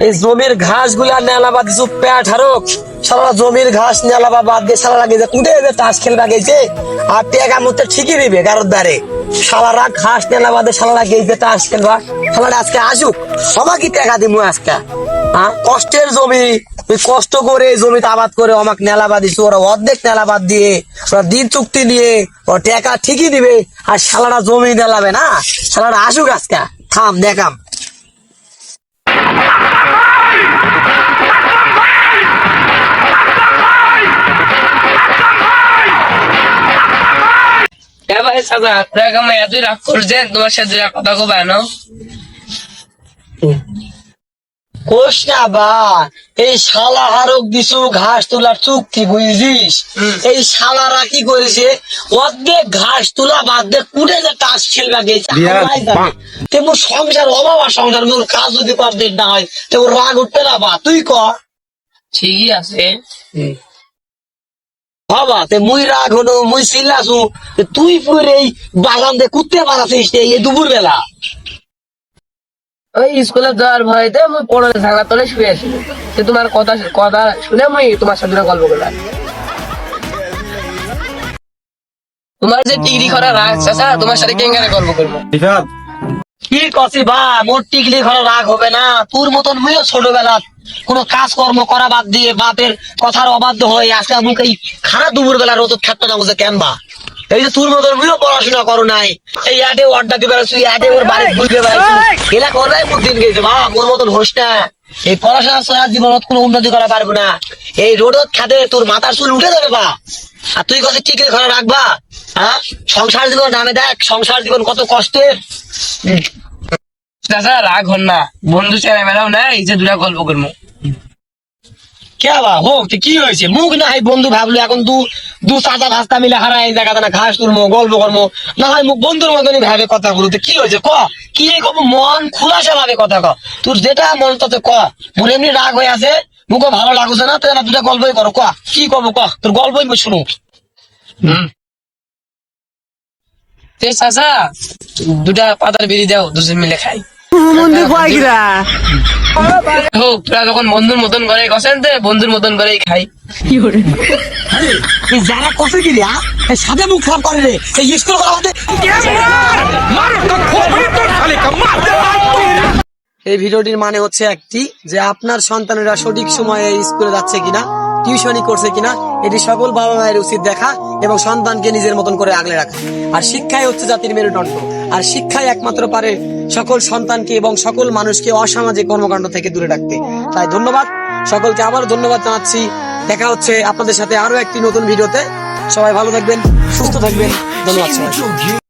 এই জমির ঘাস গুলা নেলাবা দিছু পেট হারক সারা জমির ঘাস নেলাবা বাদ দিয়ে সারা লাগে যে কুটে যে তাস খেলবা গেছে আর টেকা মধ্যে ঠিকই দিবে কারোর দ্বারে সারারা ঘাস নেলাবা দিয়ে সারা গেছে তাস খেলবা সারা আজকে আসুক সবাইকে টাকা দিমু আজকে। হ্যাঁ, কষ্টের জমি তুই কষ্ট করে জমিতে আবাদ করে আমাকে নেলাবা দিছু, ওরা অর্ধেক নেলাবাদ দিয়ে ওরা দিন চুক্তি নিয়ে ওরা টাকা ঠিকই দিবে আর সালারা জমি নেলাবে না। সালারা আসুক আজকে, থাম দেখাম। তোমার সাথে কথা কব কোষ না বা এই শালা হারক দিছু ঘাস তোলার চুক্তি বুঝিস, এই শালারা কি করেছে অর্ধেক ঘাস তোলা বাদ দিয়ে কুড়ে যে তাস খেলবা গেছে। তেমন সংসার অভাব আর সংসার কাজ যদি কমপ্লিট না হয় তেমন রাগ উঠতে না বা তুই কর। ঠিকই আছে বাবা তে মুই রাগ হলো মুই চিল্লাছু তুই পুরে এই বাগান দিয়ে কুত্তে বানাছিস এই দুপুর বেলা। ওই স্কুলে যাওয়ার ভয়তে আমি পড়ে থাকা তলে শুয়ে আছি, তোমার কথা কথা শুনে আমি তোমার সাথে গল্প করলাম। তোমার যে ডিগ্রি করা রাগ চাচা, তোমার সাথে কেঙ্গারে গল্প করবো। কি কছি বা মোট টিকলি ঘরে রাগ হবে না। তোর মতন মুইও ছোটবেলা কোনো কাজকর্ম করা বাদ দিয়ে বাপের কথার অবাধ্য হয়ে আজকে আমাকে এই খারাপ দুপুর বেলা রোদ থাকতে না বুঝে কেন বা এই যে তোর মতন মুইও পড়াশোনা করো নাই, এই আডে অড্ডা দিবে আডে ওর বাড়ি বুঝতে পারছি এলা করলাই বুদ্ধিন গেছে বা মোর মতন হোস না। এই পড়াশোনা ছাড়া জীবনত কোনো উন্নতি করা পারবো না। এই রোডত খাদে তোর মাথার চুল উঠে যাবে বা। আর তুই কত টিকলি ঘরে রাখবা? হ্যাঁ, সংসার জীবন নামে দেখ সংসার জীবন কত কষ্টের। চাচা রাগ হন না, বন্ধু চেনা মেলাও নাই যে দুটা গল্প করবো। কে বা হোক কি হয়েছে মুখ না হয় বন্ধু ভাবলো এখন দু চাচা ভাস্তা মিলে হারাই জায়গা না ঘাস তুলবো গল্প করবো না হয় মুখ বন্ধুর মতনই ভাবে কথা বলতে কি হয়েছে ক কি কব মন খোলাসা ভাবে কথা ক তোর যেটা মন তাতে ক। মোর এমনি রাগ হয়ে আছে মুখে ভালো লাগছে না তুই দুটা গল্পই করো ক কি কব ক তোর গল্পই শুনুক। চাচা দুটা পাতার বিড়ি দাও, দুজন মিলে খাই। হোক তোরা যখন বন্ধুর মতন করে গছেন বন্ধুর মতন করেই খাই। যারা কষে কি রে সাদা মুখ খারাপ করে রে এই স্কুল এই ভিডিওটির মানে হচ্ছে একটি যে আপনার সন্তানেরা সঠিক সময়ে স্কুলে যাচ্ছে কিনা টিউশনি করছে কিনা এটি সকল বাবা মায়ের উচিত দেখা এবং সন্তানকে নিজের মতন করে আগলে রাখা। আর শিক্ষাই হচ্ছে জাতির মেরুদণ্ড, আর শিক্ষাই একমাত্র পারে সকল সন্তানকে এবং সকল মানুষকে অসামাজিক কর্মকাণ্ড থেকে দূরে রাখতে। তাই ধন্যবাদ সকলকে, আবার ধন্যবাদ জানাচ্ছি। দেখা হচ্ছে আপনাদের সাথে আরো একটি নতুন ভিডিওতে। সবাই ভালো থাকবেন, সুস্থ থাকবেন, ধন্যবাদ সবাই।